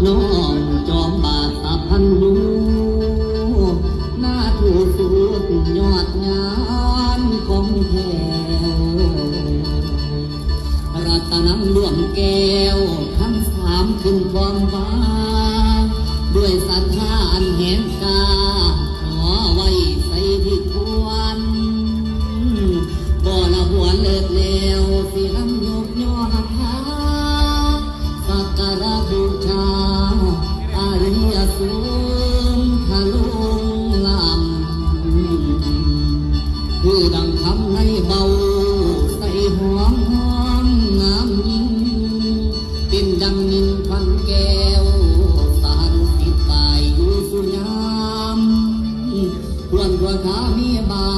น้องจอมบาทสะพันลูหน้าถูสุดยอดงานของแถวรัตนำรวมแก้วทั้งสามขึ้นความฟ้าด้วยศรัทธาอันแห่งกาขอไว้ใส่ที่ควรบ่ละบัวเลิศแล้วสินำยกย่อหักหาสักการะบูชาอาริยสงฆ์ทะลุลำคือดังคำในเบาใส่หอมหอมงามยิ่งเป็นดังนินพันแก้วสารสิตายอยู่สุยามควรกว่าขามีบา